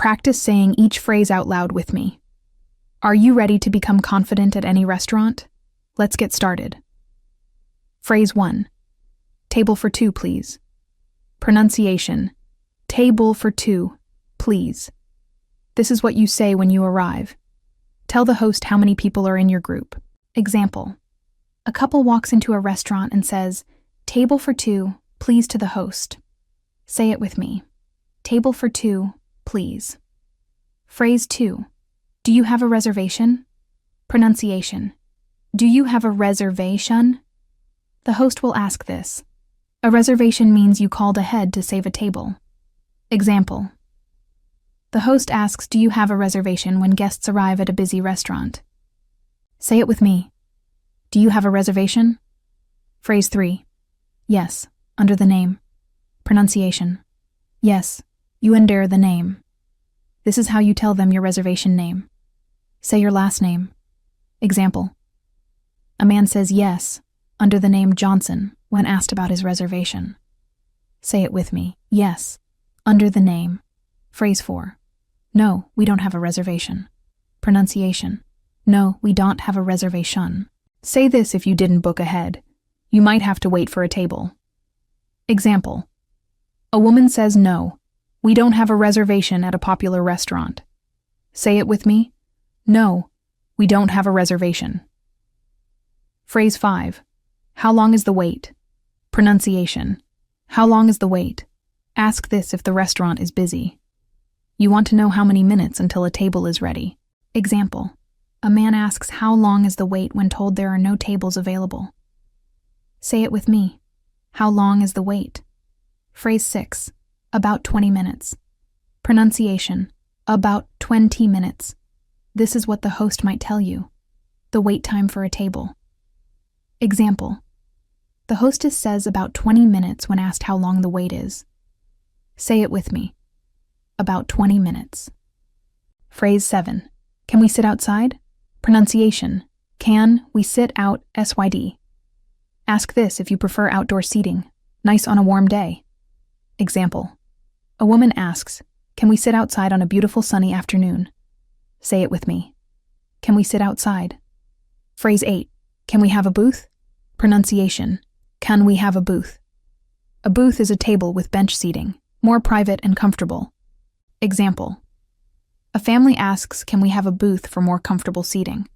practice saying each phrase out loud with me. Are you ready to become confident at any restaurant? Let's get started. Phrase 1. Table for 2, please. Pronunciation. Table for 2, please. This is what you say when you arrive. Tell the host how many people are in your group. Example. A couple walks into a restaurant and says, "Table for 2, please," to the host. Say it with me. Table for 2, please. Phrase 2. Do you have a reservation? Pronunciation. Do you have a reservation? The host will ask this. A reservation means you called ahead to save a table. Example. The host asks, do you have a reservation when guests arrive at a busy restaurant? Say it with me. Do you have a reservation? Phrase 3. Yes, under the name. Pronunciation. Yes, you under the name. This is how you tell them your reservation name. Say your last name. Example. A man says yes, under the name Johnson, when asked about his reservation. Say it with me. Yes, under the name. Phrase 4. No, we don't have a reservation. Pronunciation. No, we don't have a reservation. Say this if you didn't book ahead. You might have to wait for a table. Example. A woman says no, we don't have a reservation at a popular restaurant. Say it with me. No, we don't have a reservation. Phrase 5. How long is the wait? Pronunciation. How long is the wait? Ask this if the restaurant is busy. You want to know how many minutes until a table is ready. Example. A man asks how long is the wait when told there are no tables available. Say it with me. How long is the wait? Phrase 6. About 20 minutes. Pronunciation. About 20 minutes. This is what the host might tell you. The wait time for a table. Example. The hostess says about 20 minutes when asked how long the wait is. Say it with me. About 20 minutes. Phrase 7. Can we sit outside? Pronunciation. Can we sit out SYD? Ask this if you prefer outdoor seating. Nice on a warm day. Example. A woman asks, can we sit outside on a beautiful sunny afternoon? Say it with me. Can we sit outside? Phrase 8. Can we have a booth? Pronunciation. Can we have a booth? A booth is a table with bench seating, more private and comfortable. Example. A family asks, can we have a booth for more comfortable seating?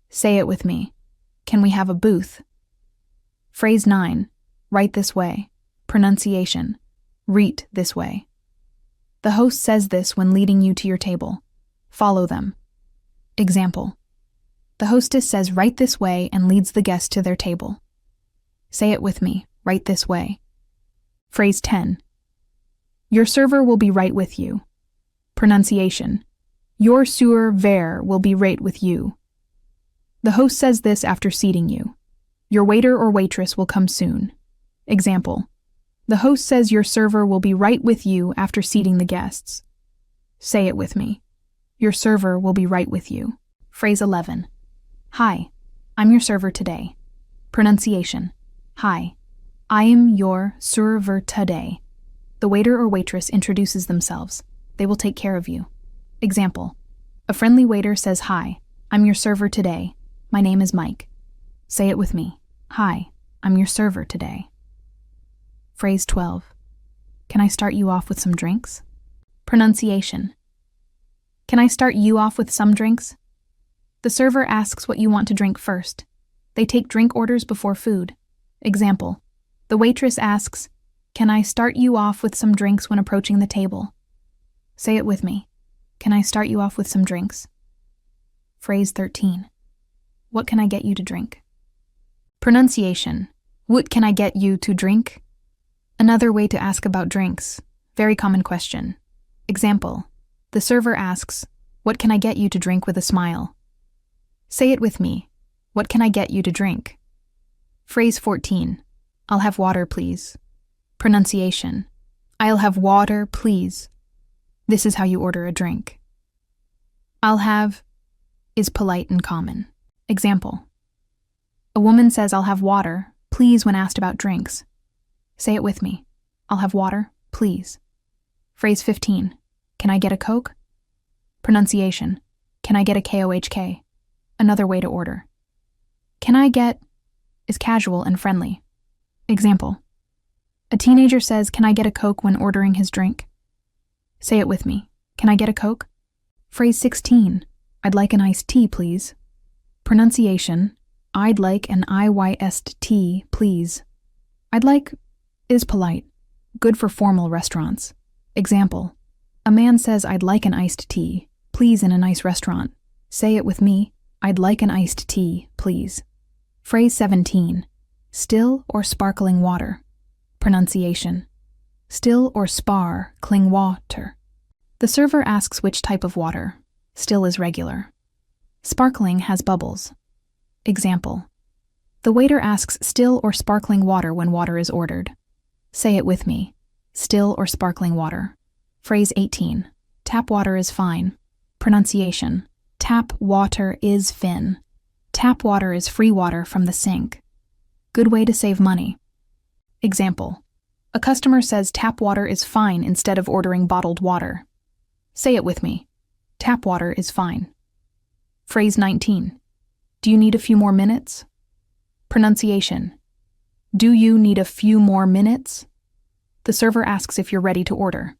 Say it with me. Can we have a booth? Phrase 9. Right this way. Pronunciation. Reet this way. The host says this when leading you to your table. Follow them. Example. The hostess says right this way and leads the guest to their table. Say it with me. Right this way. Phrase 10. Your server will be right with you. Pronunciation. Your server will be right with you. The host says this after seating you. Your waiter or waitress will come soon. Example. The host says your server will be right with you after seating the guests. Say it with me. Your server will be right with you. Phrase 11. Hi, I'm your server today. Pronunciation. Hi, I am your server today. The waiter or waitress introduces themselves. They will take care of you. Example. A friendly waiter says, hi, I'm your server today. My name is Mike. Say it with me. Hi, I'm your server today. Phrase 12. Can I start you off with some drinks? Pronunciation. Can I start you off with some drinks? The server asks what you want to drink first. They take drink orders before food. Example. The waitress asks, can I start you off with some drinks when approaching the table? Say it with me. Can I start you off with some drinks? Phrase 13. What can I get you to drink? Pronunciation. What can I get you to drink? Another way to ask about drinks. Very common question. Example. The server asks, what can I get you to drink with a smile? Say it with me. What can I get you to drink? Phrase 14. I'll have water, please. Pronunciation. I'll have water, please. This is how you order a drink. I'll have is polite and common. Example. A woman says, I'll have water, please, when asked about drinks. Say it with me. I'll have water, please. Phrase 15. Can I get a Coke? Pronunciation. Can I get a KOHK? Another way to order. Can I get is casual and friendly. Example. A teenager says, "Can I get a Coke?" when ordering his drink. Say it with me. Can I get a Coke? Phrase 16. I'd like an iced tea, please. Pronunciation. I'd like an iced tea, please. I'd like is polite, good for formal restaurants. Example. A man says, "I'd like an iced tea, please," in a nice restaurant. Say it with me. I'd like an iced tea, please. Phrase 17. Still or sparkling water. Pronunciation. Still or sparkling water. The server asks which type of water. Still is regular. Sparkling has bubbles. Example. The waiter asks still or sparkling water when water is ordered. Say it with me. Still or sparkling water. Phrase 18. Tap water is fine. Pronunciation. Tap water is fin. Tap water is free water from the sink. Good way to save money. Example. A customer says tap water is fine instead of ordering bottled water. Say it with me. Tap water is fine. Phrase 19. Do you need a few more minutes? Pronunciation. Do you need a few more minutes? The server asks if you're ready to order.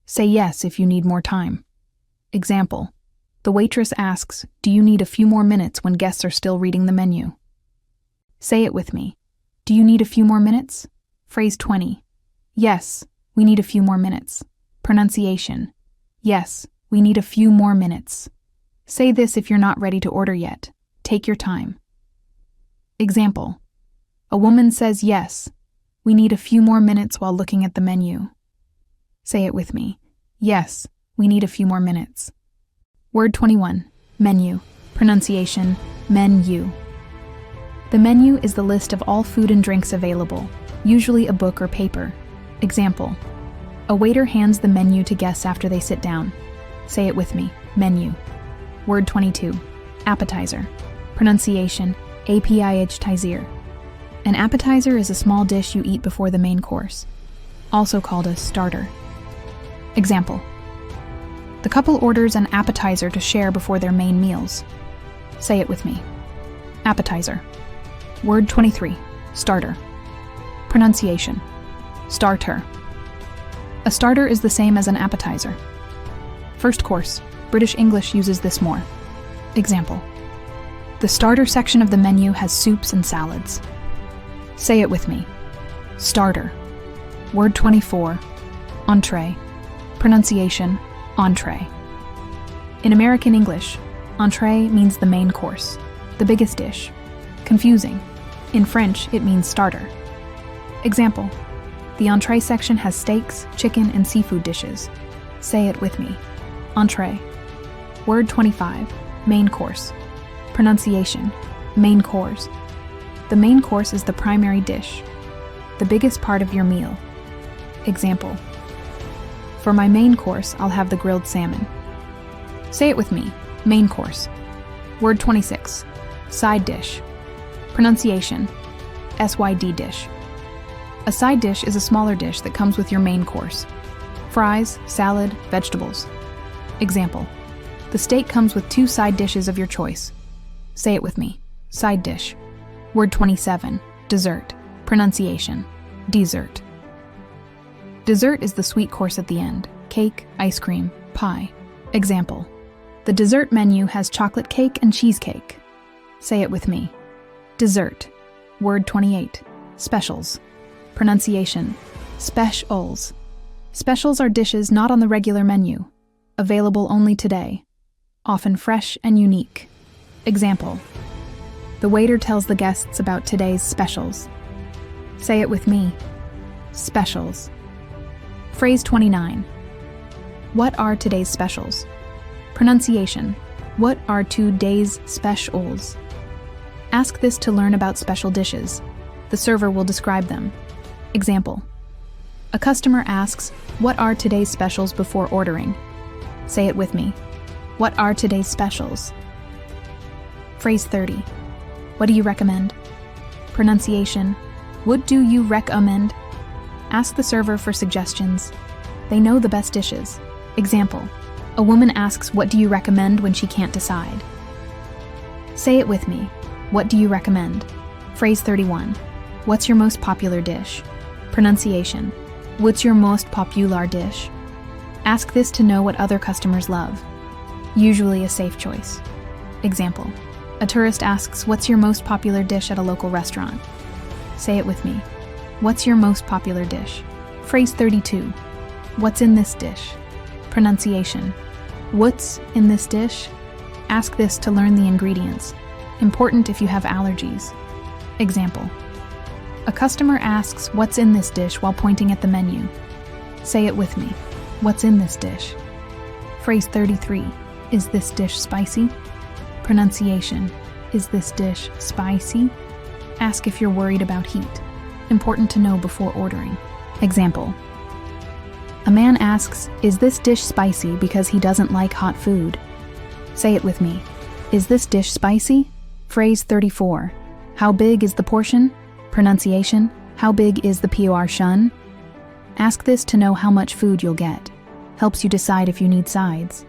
Say yes if you need more time. Example. The waitress asks, "Do you need a few more minutes?" when guests are still reading the menu. Say it with me. Do you need a few more minutes? Phrase 20. Yes, we need a few more minutes. Pronunciation. Yes, we need a few more minutes. Say this if you're not ready to order yet. Take your time. Example. A woman says, "Yes, we need a few more minutes," while looking at the menu. Say it with me. Yes, we need a few more minutes. Word 21. Menu. Pronunciation. Menu. The menu is the list of all food and drinks available, usually a book or paper. Example. A waiter hands the menu to guests after they sit down. Say it with me. Menu. Word 22. Appetizer. Pronunciation. Appetizer. An appetizer is a small dish you eat before the main course, also called a starter. Example. The couple orders an appetizer to share before their main meals. Say it with me. Appetizer. Word 23. Starter. Pronunciation. Starter. A starter is the same as an appetizer. First course. British English uses this more. Example. The starter section of the menu has soups and salads. Say it with me. Starter. Word 24. Entrée. Pronunciation. Entrée. In American English, entrée means the main course, the biggest dish. Confusing. In French, it means starter. Example. The entrée section has steaks, chicken, and seafood dishes. Say it with me. Entrée. Word 25. Main course. Pronunciation. Main course. The main course is the primary dish, the biggest part of your meal. Example. For my main course, I'll have the grilled salmon. Say it with me. Main course. Word 26. Side dish. Pronunciation. SYD dish. A side dish is a smaller dish that comes with your main course. Fries, salad, vegetables. Example. The steak comes with 2 side dishes of your choice. Say it with me. Side dish. Word 27. Dessert. Pronunciation. Dessert. Dessert is the sweet course at the end. Cake, ice cream, pie. Example. The dessert menu has chocolate cake and cheesecake. Say it with me. Dessert. Word 28. Specials. Pronunciation. Specials. Specials are dishes not on the regular menu, available only today, often fresh and unique. Example. The waiter tells the guests about today's specials. Say it with me. Specials. Phrase 29. What are today's specials? Pronunciation. What are today's specials? Ask this to learn about special dishes. The server will describe them. Example. A customer asks, "What are today's specials?" before ordering. Say it with me. What are today's specials? Phrase 30. What do you recommend? Pronunciation. What do you recommend? Ask the server for suggestions. They know the best dishes. Example, a woman asks, "What do you recommend?" when she can't decide. Say it with me. What do you recommend? Phrase 31. What's your most popular dish? Pronunciation. What's your most popular dish? Ask this to know what other customers love. Usually a safe choice. Example, a tourist asks, "What's your most popular dish at a local restaurant?" Say it with me. What's your most popular dish? Phrase 32. What's in this dish? Pronunciation. What's in this dish? Ask this to learn the ingredients. Important if you have allergies. Example, a customer asks, "What's in this dish?" while pointing at the menu. Say it with me. What's in this dish? Phrase 33. Is this dish spicy? Pronunciation. Is this dish spicy? Ask if you're worried about heat. Important to know before ordering. Example, a man asks, "Is this dish spicy?" because he doesn't like hot food. Say it with me. Is this dish spicy? Phrase 34. How big is the portion? Pronunciation. How big is the portion? Ask this to know how much food you'll get. Helps you decide if you need sides.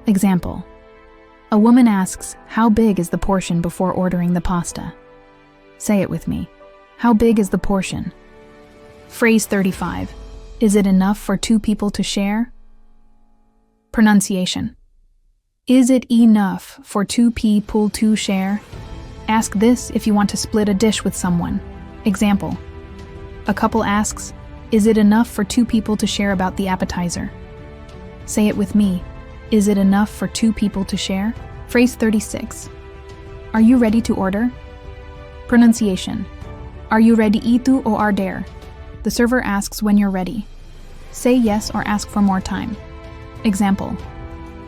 Example, a woman asks, "How big is the portion?" before ordering the pasta. Say it with me. How big is the portion? Phrase 35. Is it enough for 2 people to share? Pronunciation. Is it enough for 2 people to share? Ask this if you want to split a dish with someone. Example, a couple asks, "Is it enough for 2 people to share about the appetizer?" Say it with me. Is it enough for 2 people to share? Phrase 36. Are you ready to order? Pronunciation. Are you ready itu o order? The server asks when you're ready. Say yes or ask for more time. Example,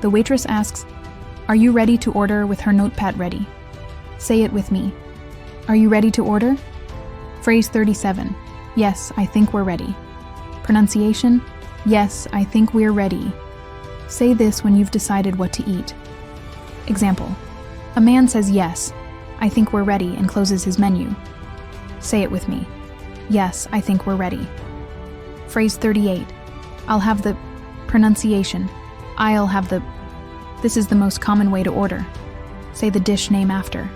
the waitress asks, "Are you ready to order?" with her notepad ready. Say it with me. Are you ready to order? Phrase 37. Yes, I think we're ready. Pronunciation. Yes, I think we're ready. Say this when you've decided what to eat. Example, a man says, "Yes, I think we're ready," and closes his menu. Say it with me. Yes, I think we're ready. Phrase 38. I'll have the. Pronunciation. I'll have the. This is the most common way to order. Say the dish name after.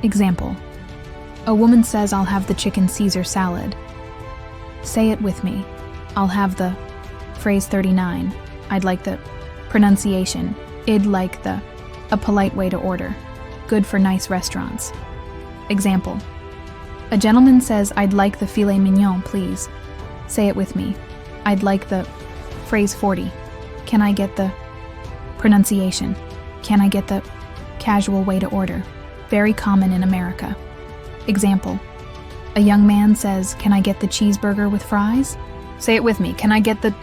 Example, a woman says, "I'll have the chicken Caesar salad." Say it with me. I'll have the. Phrase 39. I'd like the. Pronunciation. I'd like the. A polite way to order. Good for nice restaurants. Example, a gentleman says, "I'd like the filet mignon, please." Say it with me. I'd like the. Phrase 40. Can I get the. Pronunciation. Can I get the. Casual way to order. Very common in America. Example, a young man says, "Can I get the cheeseburger with fries?" Say it with me. Can I get the.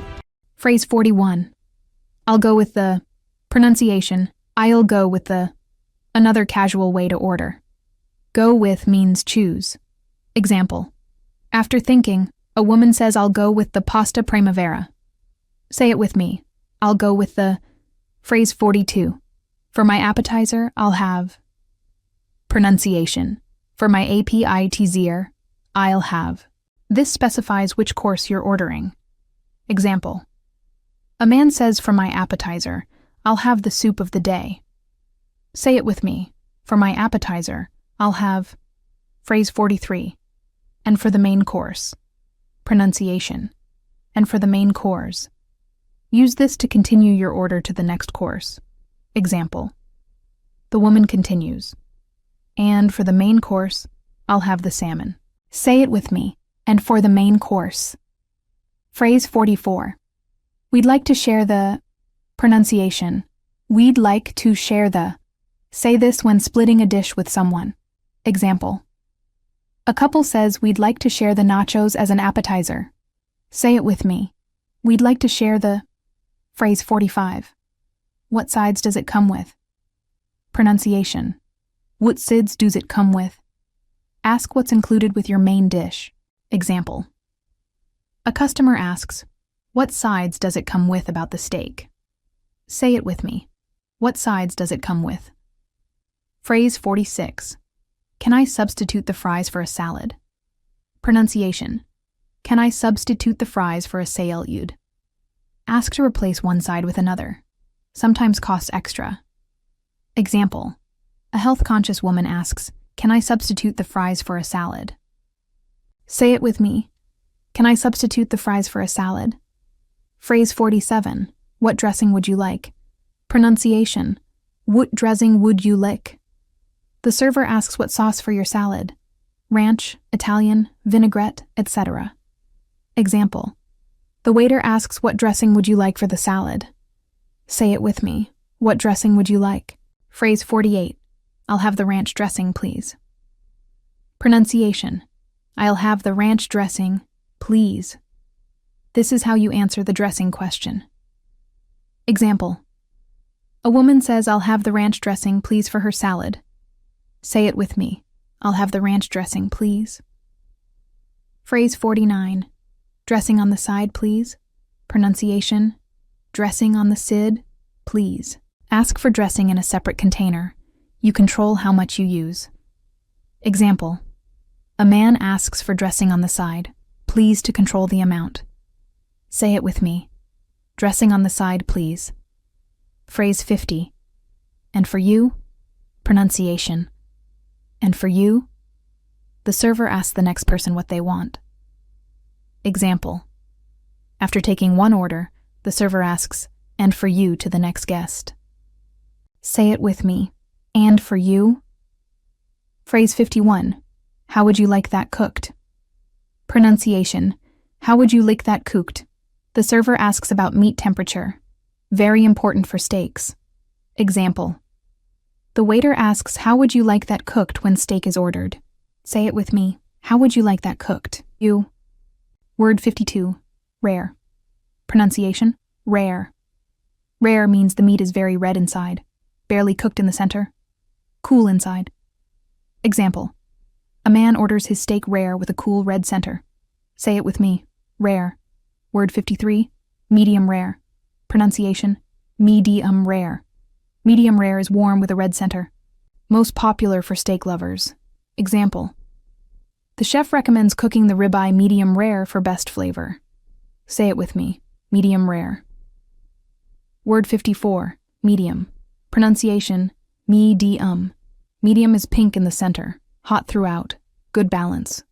Phrase 41. I'll go with the. Pronunciation. I'll go with the. Another casual way to order. Go with means choose. Example, after thinking, a woman says, "I'll go with the pasta primavera." Say it with me. I'll go with the. Phrase 42. For my appetizer, I'll have. Pronunciation. For my appetizer, I'll have. This specifies which course you're ordering. Example, a man says, "For my appetizer, I'll have the soup of the day." Say it with me. For my appetizer, I'll have. Phrase 43. And for the main course. Pronunciation. And for the main course. Use this to continue your order to the next course. Example, the woman continues. And for the main course, I'll have the salmon. Say it with me. And for the main course. Phrase 44. We'd like to share the. Pronunciation. We'd like to share the. Say this when splitting a dish with someone. Example, a couple says, "We'd like to share the nachos as an appetizer." Say it with me. We'd like to share the. Phrase 45. What sides does it come with? Pronunciation. What sides does it come with? Ask what's included with your main dish. Example, a customer asks, "What sides does it come with about the steak?" Say it with me. What sides does it come with? Phrase 46. Can I substitute the fries for a salad? Pronunciation. Can I substitute the fries for a salad? ask to replace one side with another. Sometimes costs extra. Example: a health-conscious woman asks, "Can I substitute the fries for a salad?" Say it with me. Can I substitute the fries for a salad? Phrase 47. What dressing would you like? Pronunciation: what dressing would you like? The server asks what sauce for your salad. Ranch, Italian, vinaigrette, etc. Example: the waiter asks what dressing would you like for the salad? Say it with me. What dressing would you like? Phrase 48. I'll have the ranch dressing, please. Pronunciation: I'll have the ranch dressing, please. This is how you answer the dressing question. Example: a woman says, "I'll have the ranch dressing, please, for her salad." Say it with me. I'll have the ranch dressing, please. Phrase 49. Dressing on the side, please. Pronunciation: dressing on the side, please. Ask for dressing in a separate container. You control how much you use. Example: a man asks for dressing on the side, please, to control the amount. Say it with me. Dressing on the side, please. Phrase 50. And for you? Pronunciation: and for you? The server asks the next person what they want. Example: after taking one order, the server asks, "And for you," to the next guest. Say it with me. And for you? Phrase 51. How would you like that cooked? Pronunciation: how would you like that cooked? The server asks about meat temperature. Very important for steaks. Example: the waiter asks, "How would you like that cooked?" when steak is ordered. Say it with me. How would you like that cooked? You. Word 52. Rare. Pronunciation: rare. Rare means the meat is very red inside, barely cooked in the center, cool inside. Example: a man orders his steak rare with a cool red center. Say it with me. Rare. Word 53. Medium rare. Pronunciation: medium rare. Medium rare is warm with a red center. Most popular for steak lovers. Example: the chef recommends cooking the ribeye medium rare for best flavor. Say it with me. Medium rare. Word 54. Medium. Pronunciation: medium. Medium is pink in the center, hot throughout, good balance.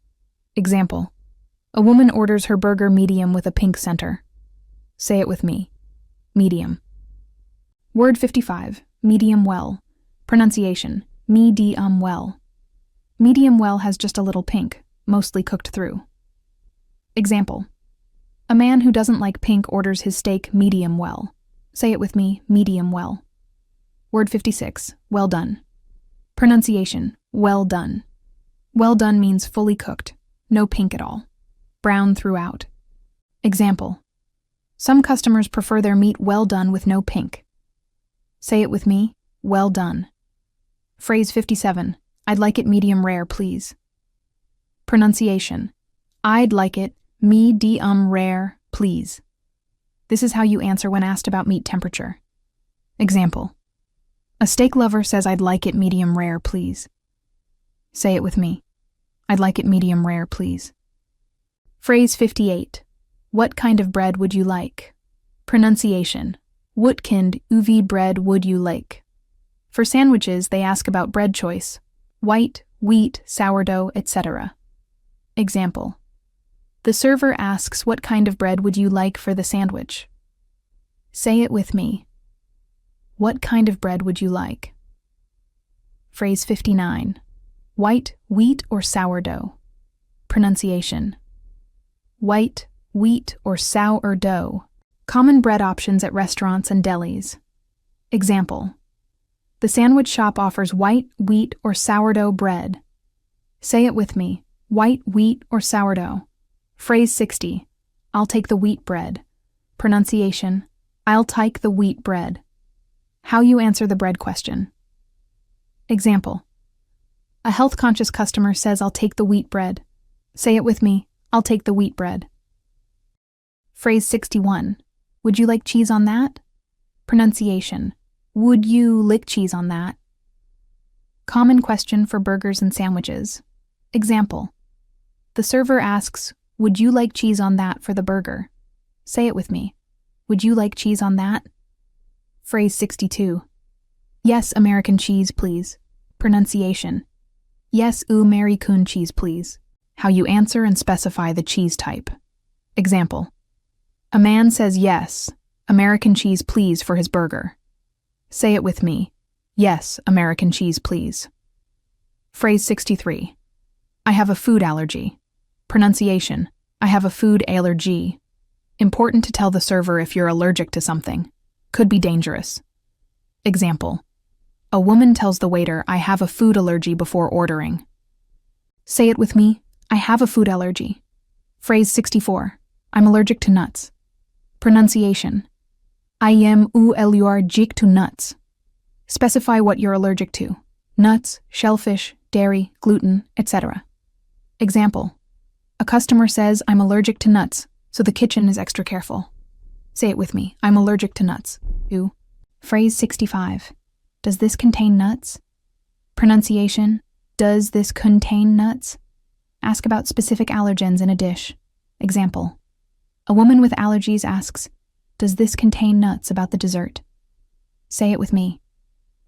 Example: a woman orders her burger medium with a pink center. Say it with me. Medium. Word 55. Medium well. Pronunciation: medium well. Medium well has just a little pink, mostly cooked through. Example: a man who doesn't like pink orders his steak medium well. Say it with me. Medium well. Word 56. Well done. Pronunciation: well done. Well done means fully cooked, no pink at all, brown throughout. Example: some customers prefer their meat well done with no pink. Say it with me. Well done. Phrase 57. I'd like it medium rare, please. Pronunciation: I'd like it medium rare, please. This is how you answer when asked about meat temperature. Example: a steak lover says, "I'd like it medium rare, please." Say it with me. I'd like it medium rare, please. Phrase 58. What kind of bread would you like? Pronunciation: what kind of bread would you like? For sandwiches, they ask about bread choice: white, wheat, sourdough, etc. Example: the server asks, "What kind of bread would you like for the sandwich?" Say it with me. What kind of bread would you like? Phrase 59. White, wheat, or sourdough? Pronunciation: white, wheat, or sourdough. Common bread options at restaurants and delis. Example: the sandwich shop offers white, wheat, or sourdough bread. Say it with me. White, wheat, or sourdough. Phrase 60. I'll take the wheat bread. Pronunciation: I'll take the wheat bread. How you answer the bread question. Example: a health-conscious customer says, "I'll take the wheat bread." Say it with me. I'll take the wheat bread. Phrase 61. Would you like cheese on that? Pronunciation: would you lick cheese on that? Common question for burgers and sandwiches. Example: the server asks, "Would you like cheese on that for the burger?" Say it with me. Would you like cheese on that? Phrase 62. Yes, American cheese, please. Pronunciation. Yes, American cheese, please. How you answer and specify the cheese type. Example. A man says yes, American cheese, please, for his burger. Say it with me. Yes, American cheese, please. Phrase 63. I have a food allergy. Pronunciation. I have a food allergy. Important to tell the server if you're allergic to something. Could be dangerous. Example. A woman tells the waiter, I have a food allergy before ordering. Say it with me. I have a food allergy. Phrase 64. I'm allergic to nuts. Pronunciation. I am allergic to nuts. Specify what you're allergic to. Nuts, shellfish, dairy, gluten, etc. Example. A customer says, I'm allergic to nuts, so the kitchen is extra careful. Say it with me. I'm allergic to nuts. Phrase 65. Does this contain nuts? Pronunciation. Does this contain nuts? Ask about specific allergens in a dish. Example. A woman with allergies asks, does this contain nuts about the dessert? Say it with me.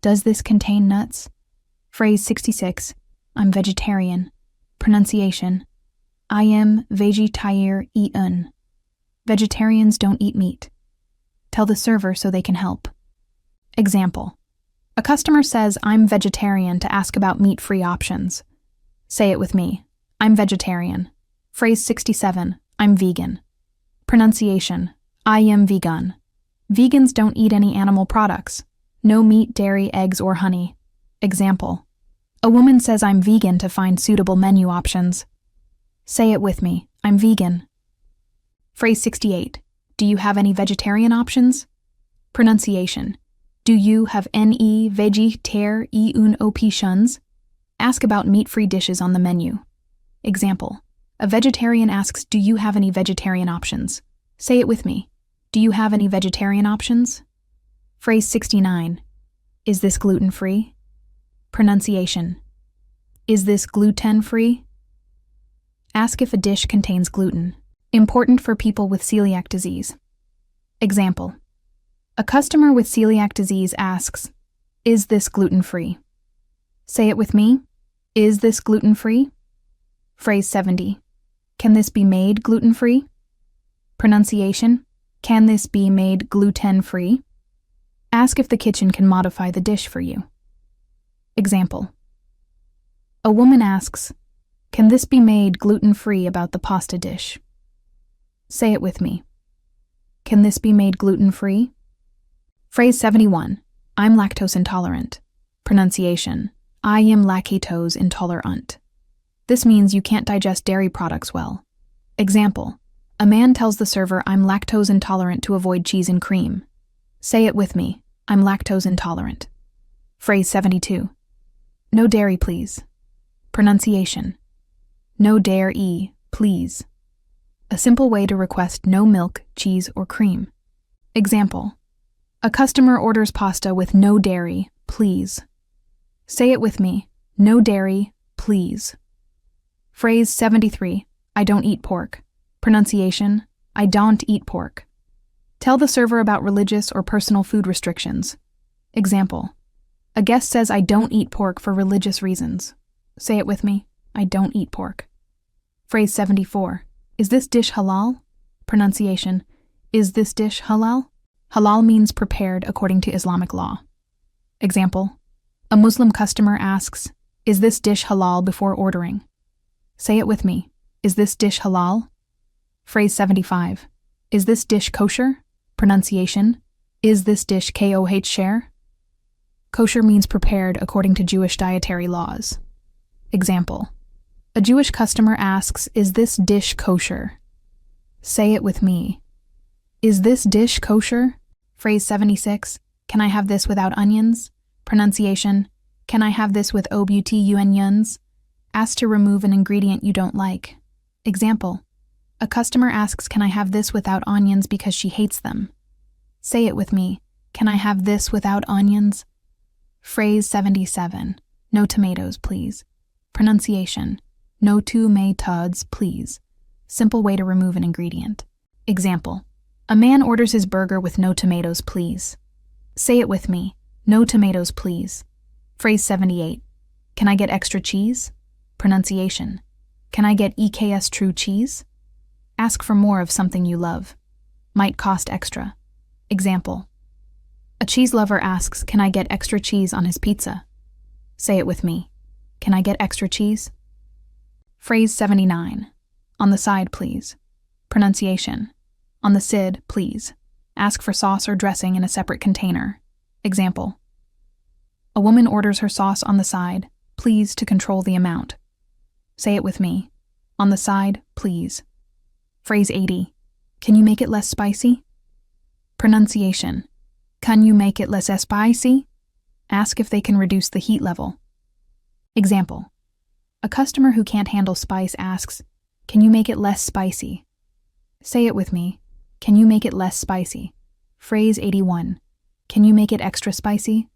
Does this contain nuts? Phrase 66. I'm vegetarian. Pronunciation. I am vegetarian. Vegetarians don't eat meat. Tell the server so they can help. Example. A customer says, I'm vegetarian to ask about meat-free options. Say it with me. I'm vegetarian. Phrase 67. I'm vegan. Pronunciation. I am vegan. Vegans don't eat any animal products. No meat, dairy, eggs, or honey. Example. A woman says I'm vegan to find suitable menu options. Say it with me. I'm vegan. Phrase 68. Do you have any vegetarian options? Pronunciation. Do you have any vegetarian options? Ask about meat-free dishes on the menu. Example. A vegetarian asks, do you have any vegetarian options? Say it with me. Do you have any vegetarian options? Phrase 69. Is this gluten-free? Pronunciation. Is this gluten-free? Ask if a dish contains gluten. Important for people with celiac disease. Example. A customer with celiac disease asks, is this gluten-free? Say it with me. Is this gluten-free? Phrase 70. Can this be made gluten-free? Pronunciation. Can this be made gluten-free? Ask if the kitchen can modify the dish for you. Example. A woman asks, can this be made gluten-free about the pasta dish? Say it with me. Can this be made gluten-free? Phrase 71. I'm lactose intolerant. Pronunciation. I am lactose intolerant. This means you can't digest dairy products well. Example. A man tells the server, I'm lactose intolerant to avoid cheese and cream. Say it with me. I'm lactose intolerant. Phrase 72. No dairy, please. Pronunciation. No dairy, please. A simple way to request no milk, cheese, or cream. Example. A customer orders pasta with no dairy, please. Say it with me. No dairy, please. Phrase 73. I don't eat pork. Pronunciation. I don't eat pork. Tell the server about religious or personal food restrictions. Example. A guest says I don't eat pork for religious reasons. Say it with me. I don't eat pork. Phrase 74. Is this dish halal? Pronunciation. Is this dish halal? Halal means prepared according to Islamic law. Example. A Muslim customer asks, is this dish halal before ordering? Say it with me. Is this dish halal? Phrase 75. Is this dish kosher? Pronunciation. Is this dish kosher? Kosher means prepared according to Jewish dietary laws. Example. A Jewish customer asks, is this dish kosher? Say it with me. Is this dish kosher? Phrase 76. Can I have this without onions? Pronunciation. Can I have this with onions? Ask to remove an ingredient you don't like. Example. A customer asks, can I have this without onions because she hates them? Say it with me. Can I have this without onions? Phrase 77. No tomatoes, please. Pronunciation. No tomatoes, please. Simple way to remove an ingredient. Example. A man orders his burger with no tomatoes, please. Say it with me. No tomatoes, please. Phrase 78. Can I get extra cheese? Pronunciation. Can I get EKS true cheese? Ask for more of something you love. Might cost extra. Example. A cheese lover asks, can I get extra cheese on his pizza? Say it with me. Can I get extra cheese? Phrase 79. On the side, please. Pronunciation. On the side, please. Ask for sauce or dressing in a separate container. Example. A woman orders her sauce on the side, please, to control the amount. Say it with me. On the side, please. Phrase 80. Can you make it less spicy? Pronunciation. Can you make it less spicy? Ask if they can reduce the heat level. Example. A customer who can't handle spice asks, can you make it less spicy? Say it with me. Can you make it less spicy? Phrase 81. Can you make it extra spicy?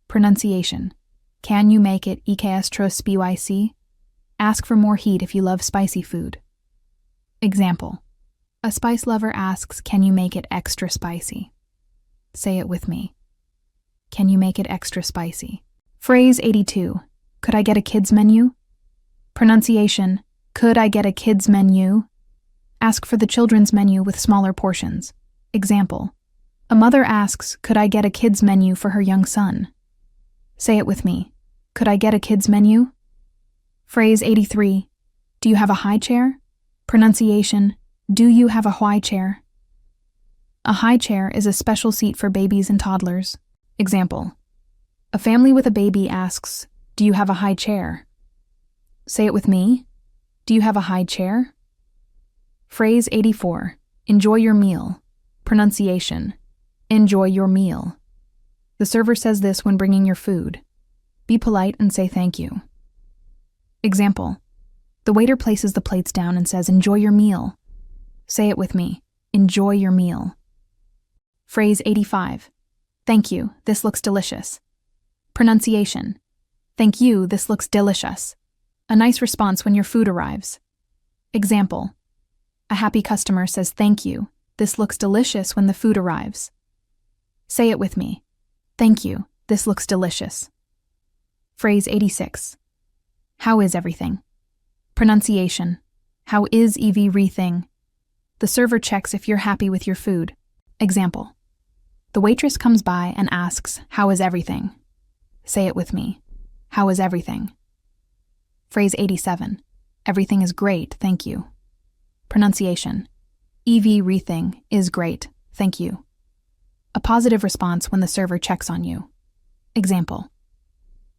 Pronunciation. Can you make it extra spicy? Ask for more heat if you love spicy food. Example. A spice lover asks, can you make it extra spicy? Say it with me. Can you make it extra spicy? Phrase 82. Could I get a kids menu? Pronunciation. Could I get a kids menu? Ask for the children's menu with smaller portions. Example. A mother asks, could I get a kids menu for her young son? Say it with me. Could I get a kids menu? Phrase 83. Do you have a high chair? Pronunciation. Do you have a high chair? A high chair is a special seat for babies and toddlers. Example. A family with a baby asks, do you have a high chair? Say it with me. Do you have a high chair? Phrase 84. Enjoy your meal. Pronunciation. Enjoy your meal. The server says this when bringing your food. Be polite and say thank you. Example. The waiter places the plates down and says, enjoy your meal. Say it with me. Enjoy your meal. Phrase 85. Thank you, this looks delicious. Pronunciation. Thank you, this looks delicious. A nice response when your food arrives. Example. A happy customer says, thank you, this looks delicious when the food arrives. Say it with me. Thank you, this looks delicious. Phrase 86. How is everything? Pronunciation. How is everything? The server checks if you're happy with your food. Example. The waitress comes by and asks, how is everything? Say it with me. How is everything? Phrase 87. Everything is great, thank you. Pronunciation. Everything is great, thank you. A positive response when the server checks on you. Example.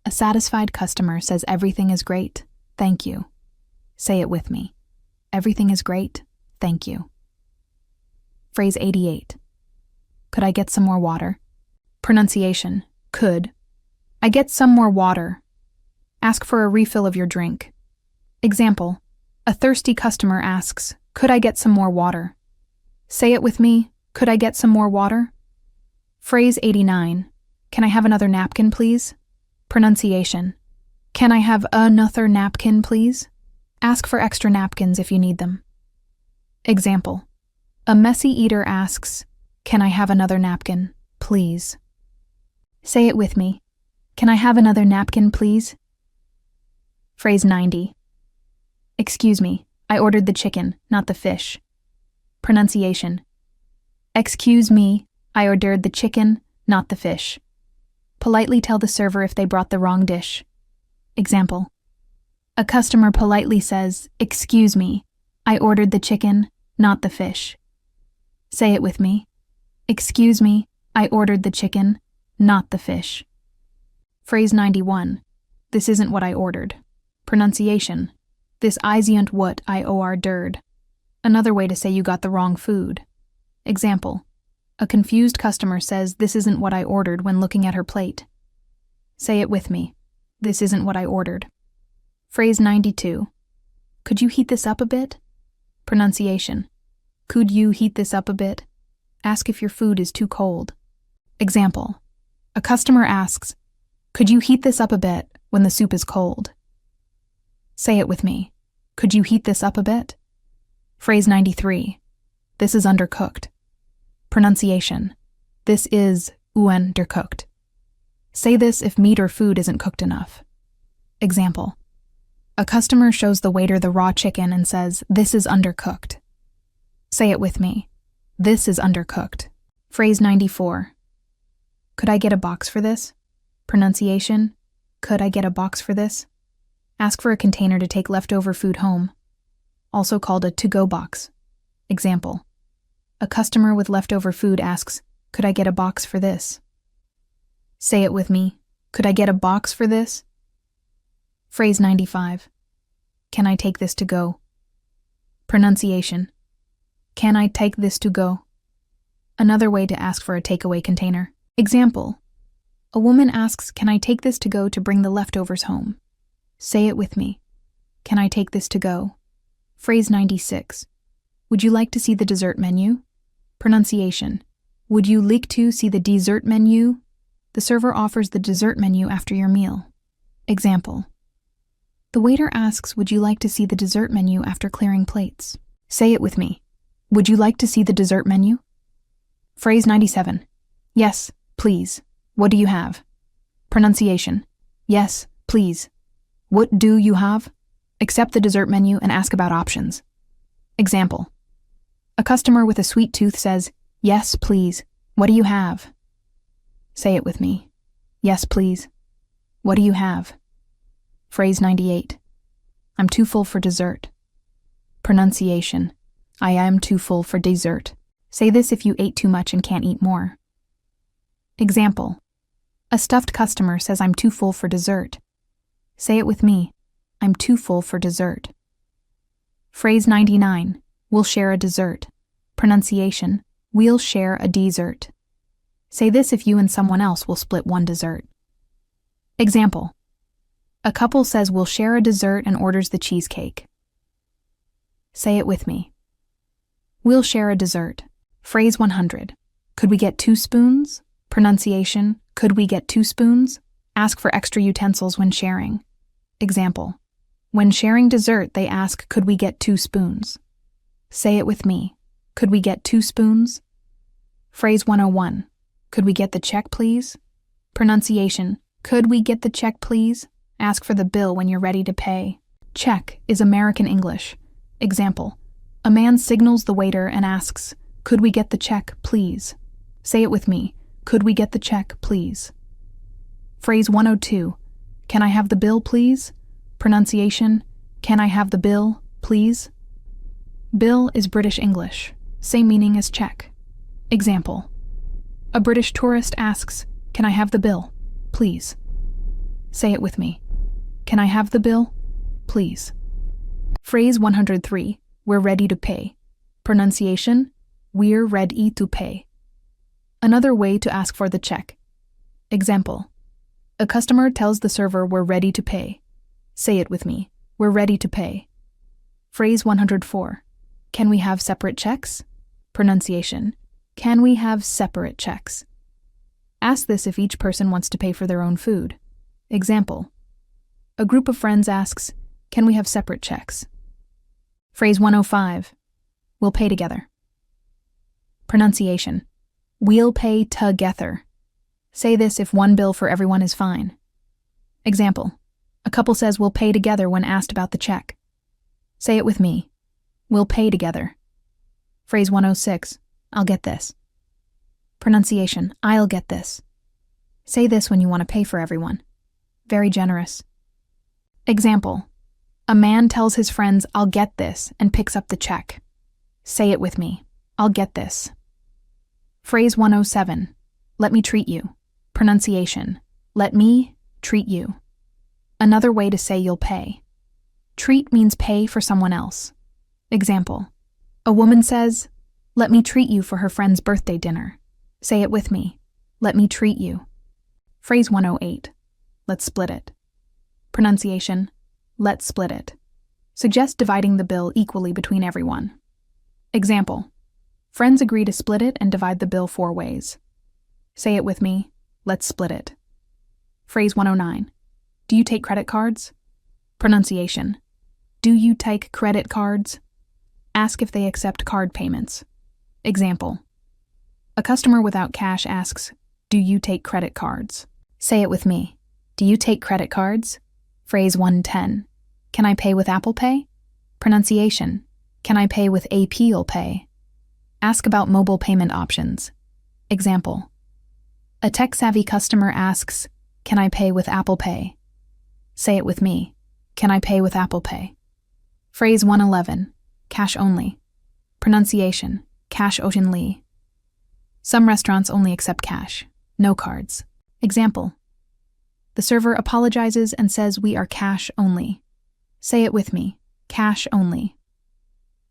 A satisfied customer says everything is great, thank you. Say it with me. Everything is great, thank you. Phrase 88. Could I get some more water? Pronunciation. Could. I get some more water. Ask for a refill of your drink. Example. A thirsty customer asks, could I get some more water? Say it with me. Could I get some more water? Phrase 89. Can I have another napkin, please? Pronunciation. Can I have another napkin, please? Ask for extra napkins if you need them. Example. A messy eater asks, can I have another napkin, please? Say it with me. Can I have another napkin, please? Phrase 90. Excuse me, I ordered the chicken, not the fish. Pronunciation. Excuse me, I ordered the chicken, not the fish. Politely tell the server if they brought the wrong dish. Example. A customer politely says, excuse me, I ordered the chicken, not the fish. Say it with me. Excuse me, I ordered the chicken, not the fish. Phrase 91. This isn't what I ordered. Pronunciation. This isn't what I ordered. Another way to say you got the wrong food. Example. A confused customer says, this isn't what I ordered when looking at her plate. Say it with me. This isn't what I ordered. Phrase 92. Could you heat this up a bit? Pronunciation. Could you heat this up a bit? Ask if your food is too cold. Example. A customer asks, could you heat this up a bit when the soup is cold? Say it with me. Could you heat this up a bit? Phrase 93. This is undercooked. Pronunciation. This is undercooked. Say this if meat or food isn't cooked enough. Example. A customer shows the waiter the raw chicken and says, "This is undercooked." Say it with me. This is undercooked. Phrase 94. Could I get a box for this? Pronunciation. Could I get a box for this? Ask for a container to take leftover food home, also called a to-go box. Example. A customer with leftover food asks, "Could I get a box for this?" Say it with me. Could I get a box for this? Phrase 95. Can I take this to go? Pronunciation. Can I take this to go? Another way to ask for a takeaway container. Example. A woman asks, "Can I take this to go to bring the leftovers home?" Say it with me. Can I take this to go? Phrase 96. Would you like to see the dessert menu? Pronunciation. Would you like to see the dessert menu? The server offers the dessert menu after your meal. Example. The waiter asks, "Would you like to see the dessert menu after clearing plates?" Say it with me. Would you like to see the dessert menu? Phrase 97. Yes, please. What do you have? Pronunciation. Yes, please. What do you have? Accept the dessert menu and ask about options. Example. A customer with a sweet tooth says, "Yes, please. What do you have?" Say it with me. Yes, please. What do you have? Phrase 98. I'm too full for dessert. Pronunciation. I am too full for dessert. Say this if you ate too much and can't eat more. Example. A stuffed customer says, "I'm too full for dessert." Say it with me. I'm too full for dessert. Phrase 99. We'll share a dessert. Pronunciation. We'll share a dessert. Say this if you and someone else will split one dessert. Example. A couple says, "We'll share a dessert," and orders the cheesecake. Say it with me. We'll share a dessert. Phrase 100. Could we get 2 spoons? Pronunciation. Could we get 2 spoons? Ask for extra utensils when sharing. Example. When sharing dessert, they ask, "Could we get 2 spoons?" Say it with me. Could we get 2 spoons? Phrase 101. Could we get the check, please? Pronunciation. Could we get the check, please? Ask for the bill when you're ready to pay. Check is American English. Example. A man signals the waiter and asks, "Could we get the check, please?" Say it with me. Could we get the check, please? Phrase 102. Can I have the bill, please? Pronunciation. Can I have the bill, please? Bill is British English. Same meaning as check. Example. A British tourist asks, "Can I have the bill, please?" Say it with me. Can I have the bill, please? Phrase 103. We're ready to pay. Pronunciation. We're ready to pay. Another way to ask for the check. Example. A customer tells the server, "We're ready to pay." Say it with me. We're ready to pay. Phrase 104. Can we have separate checks? Pronunciation. Can we have separate checks? Ask this if each person wants to pay for their own food. Example. A group of friends asks, "Can we have separate checks?" Phrase 105. We'll pay together. Pronunciation. We'll pay together. Say this if one bill for everyone is fine. Example. A couple says, "We'll pay together" when asked about the check. Say it with me. We'll pay together. Phrase 106. I'll get this. Pronunciation. I'll get this. Say this when you want to pay for everyone. Very generous. Example. A man tells his friends, "I'll get this," and picks up the check. Say it with me. I'll get this. Phrase 107. Let me treat you. Pronunciation. Let me treat you. Another way to say you'll pay. Treat means pay for someone else. Example. A woman says, "Let me treat you for her friend's birthday dinner." Say it with me. Let me treat you. Phrase 108. Let's split it. Pronunciation. Let's split it. Suggest dividing the bill equally between everyone. Example. Friends agree to split it and divide the bill 4 ways. Say it with me. Let's split it. Phrase 109. Do you take credit cards? Pronunciation. Do you take credit cards? Ask if they accept card payments. Example. A customer without cash asks, "Do you take credit cards?" Say it with me. Do you take credit cards? Phrase 110. Can I pay with Apple Pay? Pronunciation. Can I pay with Apple Pay? Ask about mobile payment options. Example. A tech-savvy customer asks, "Can I pay with Apple Pay?" Say it with me. Can I pay with Apple Pay? Phrase 111. Cash only. Pronunciation. Cash only. Some restaurants only accept cash, no cards. Example. The server apologizes and says we are cash only. Say it with me. Cash only.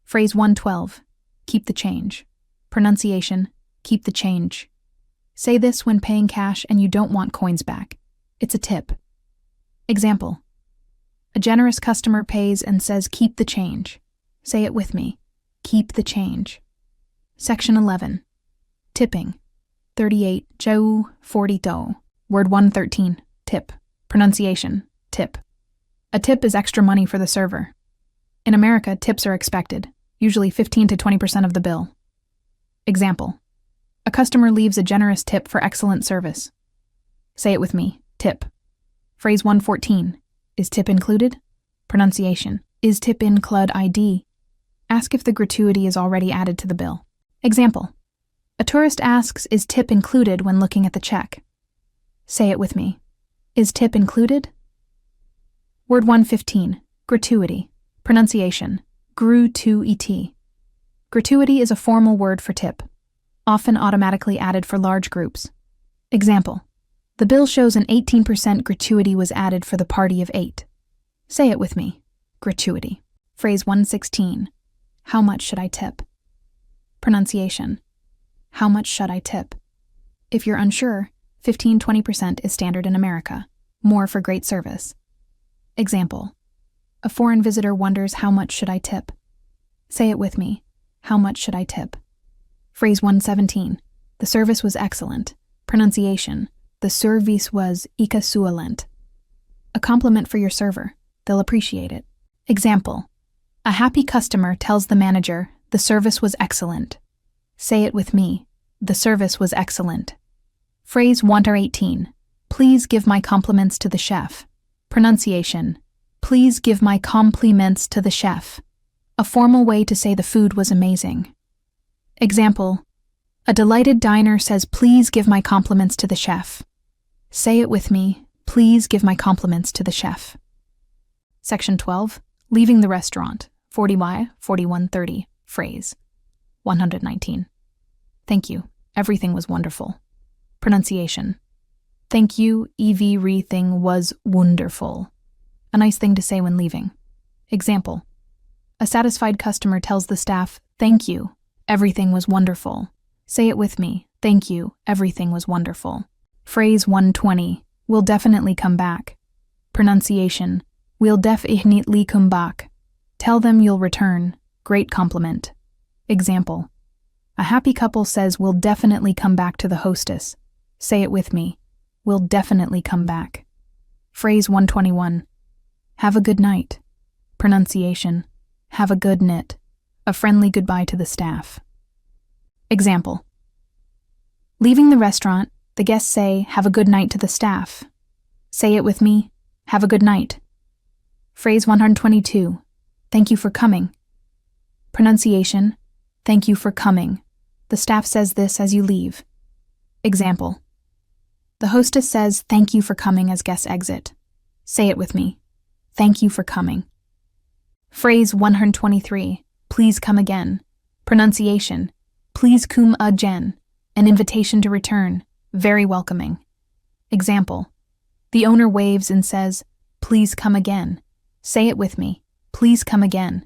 Phrase 112. Keep the change. Pronunciation. Keep the change. Say this when paying cash and you don't want coins back. It's a tip. Example. A generous customer pays and says keep the change. Say it with me. Keep the change. Section 11. Tipping. 38 Jau 40 do. Word 113. Tip. Pronunciation. Tip. A tip is extra money for the server. In America, tips are expected, usually 15 to 20% of the bill. Example. A customer leaves a generous tip for excellent service. Say it with me. Tip. Phrase 114. Is tip included? Pronunciation. Is tip includ ID? Ask if the gratuity is already added to the bill. Example. A tourist asks, is tip included when looking at the check? Say it with me. Is tip included? Word 115. Gratuity. Pronunciation. Gratuity. Gratuity is a formal word for tip, often automatically added for large groups. Example. The bill shows an 18% gratuity was added for the party of 8. Say it with me. Gratuity. Phrase 116. How much should I tip? Pronunciation. How much should I tip? If you're unsure, 15-20% is standard in America. More for great service. Example. A foreign visitor wonders how much should I tip? Say it with me. How much should I tip? Phrase 117. The service was excellent. Pronunciation. The service was excellent. A compliment for your server. They'll appreciate it. Example. A happy customer tells the manager, the service was excellent. Say it with me. The service was excellent. Phrase 118. Please give my compliments to the chef. Pronunciation. Please give my compliments to the chef. A formal way to say the food was amazing. Example. A delighted diner says, please give my compliments to the chef. Say it with me. Please give my compliments to the chef. Section 12. Leaving the restaurant. 40Y 4130. Phrase 119. Thank you. Everything was wonderful. Pronunciation. Thank you. Everything was wonderful. A nice thing to say when leaving. Example. A satisfied customer tells the staff, thank you. Everything was wonderful. Say it with me. Thank you. Everything was wonderful. Phrase 120. We'll definitely come back. Pronunciation. We'll definitely come back. Tell them you'll return. Great compliment. Example. A happy couple says we'll definitely come back to the hostess. Say it with me. We'll definitely come back. Phrase 121. Have a good night. Pronunciation. Have a good night. A friendly goodbye to the staff. Example. Leaving the restaurant, the guests say, have a good night to the staff. Say it with me. Have a good night. Phrase 122. Thank you for coming. Pronunciation. Thank you for coming. The staff says this as you leave. Example. The hostess says, thank you for coming as guests exit. Say it with me. Thank you for coming. Phrase 123. Please come again. Pronunciation. Please come again. An invitation to return. Very welcoming. Example. The owner waves and says, please come again. Say it with me. Please come again.